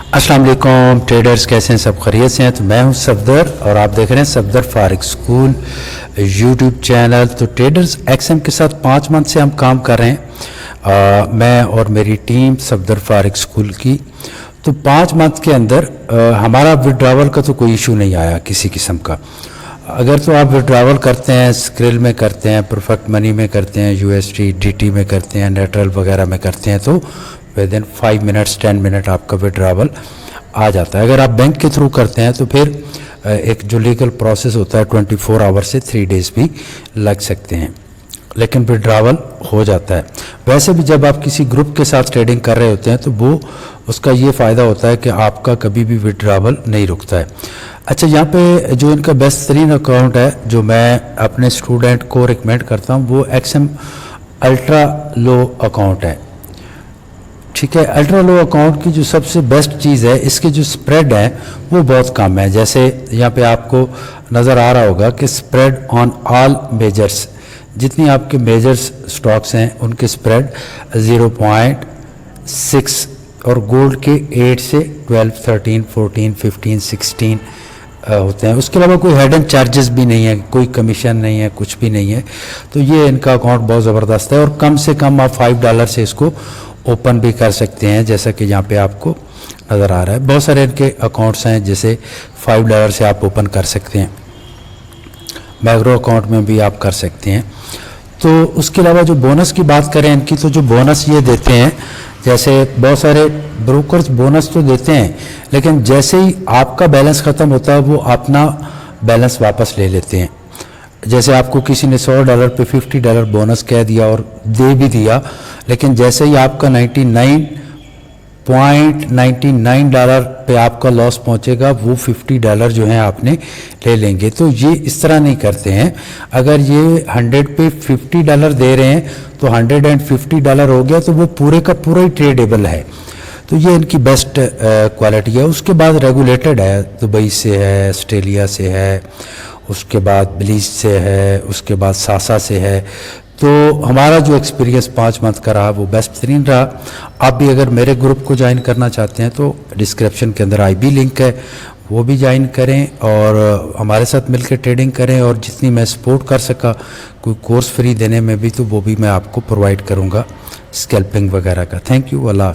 अस्सलाम वालेकुम ट्रेडर्स, कैसे हैं सब? खैरियत से हैं? तो मैं हूं सफदर और आप देख रहे हैं सफदर फारिग स्कूल यूट्यूब चैनल। तो ट्रेडर्स एक्सएम के साथ 5 मंथ से हम काम कर रहे हैं, मैं और मेरी टीम सफदर फारिग स्कूल की। तो 5 मंथ के अंदर हमारा विड्रावल का तो कोई इशू नहीं आया किसी किस्म का। अगर तो आप विड्रावल करते हैं, स्क्रिल में करते हैं, परफेक्ट मनी में करते हैं, यूएसडी डीटी में करते हैं, नेटरल वगैरह में करते हैं, तो विद इन 5 मिनट्स 10 मिनट आपका विड्रावल आ जाता है। अगर आप बैंक के थ्रू करते हैं तो फिर एक जो लीगल प्रोसेस होता है 24 आवर से 3 डेज़ भी लग सकते हैं, लेकिन विड्रावल हो जाता है। वैसे भी जब आप किसी ग्रुप के साथ ट्रेडिंग कर रहे होते हैं तो वो उसका ये फ़ायदा होता है कि आपका कभी भी विड्रावल नहीं रुकता है। अच्छा, यहाँ पे जो इनका बेस्ट तरीन अकाउंट है जो मैं अपने स्टूडेंट को रिकमेंड करता हूँ वो एक्सएम अल्ट्रा लो अकाउंट है। ठीक है, अल्ट्रा लो अकाउंट की जो सबसे बेस्ट चीज़ है, इसके जो स्प्रेड है वो बहुत कम है। जैसे यहाँ पे आपको नज़र आ रहा होगा कि स्प्रेड ऑन ऑल मेजर्स, जितनी आपके मेजर्स स्टॉक्स हैं उनके स्प्रेड 0.6 और गोल्ड के 8 से 12, 13, 14, 15, 16 होते हैं। उसके अलावा कोई हिडन चार्जेस भी नहीं है, कोई कमीशन नहीं है, कुछ भी नहीं है। तो ये इनका अकाउंट बहुत ज़बरदस्त है और कम से कम आप $5 से इसको ओपन भी कर सकते हैं, जैसा कि यहाँ पे आपको नज़र आ रहा है। बहुत सारे इनके अकाउंट्स हैं जैसे $5 से आप ओपन कर सकते हैं, मैग्रो अकाउंट में भी आप कर सकते हैं। तो उसके अलावा जो बोनस की बात करें इनकी, तो जो बोनस ये देते हैं, जैसे बहुत सारे ब्रोकर्स बोनस तो देते हैं लेकिन जैसे ही आपका बैलेंस ख़त्म होता है वो अपना बैलेंस वापस ले लेते हैं। जैसे आपको किसी ने $100 पे $50 बोनस कह दिया और दे भी दिया, लेकिन जैसे ही आपका $99.99 पे आपका लॉस पहुंचेगा वो $50 जो है आपने ले लेंगे। तो ये इस तरह नहीं करते हैं। अगर ये 100 पे $50 दे रहे हैं तो $150 हो गया तो वो पूरे का पूरा ही ट्रेडेबल है। तो ये इनकी बेस्ट क्वालिटी है। उसके बाद रेगुलेटेड है, दुबई से है, ऑस्ट्रेलिया से है, उसके बाद बिलीज से है, उसके बाद सासा से है। तो हमारा जो एक्सपीरियंस 5 मंथ का रहा वो बेस्ट तरीन रहा। आप भी अगर मेरे ग्रुप को ज्वाइन करना चाहते हैं तो डिस्क्रिप्शन के अंदर IB लिंक है, वो भी ज्वाइन करें और हमारे साथ मिलकर ट्रेडिंग करें। और जितनी मैं सपोर्ट कर सका कोई कोर्स फ्री देने में भी, तो वो भी मैं आपको प्रोवाइड करूँगा, स्कैल्पिंग वगैरह का। थैंक यू, अल्लाह हाफ़िज़।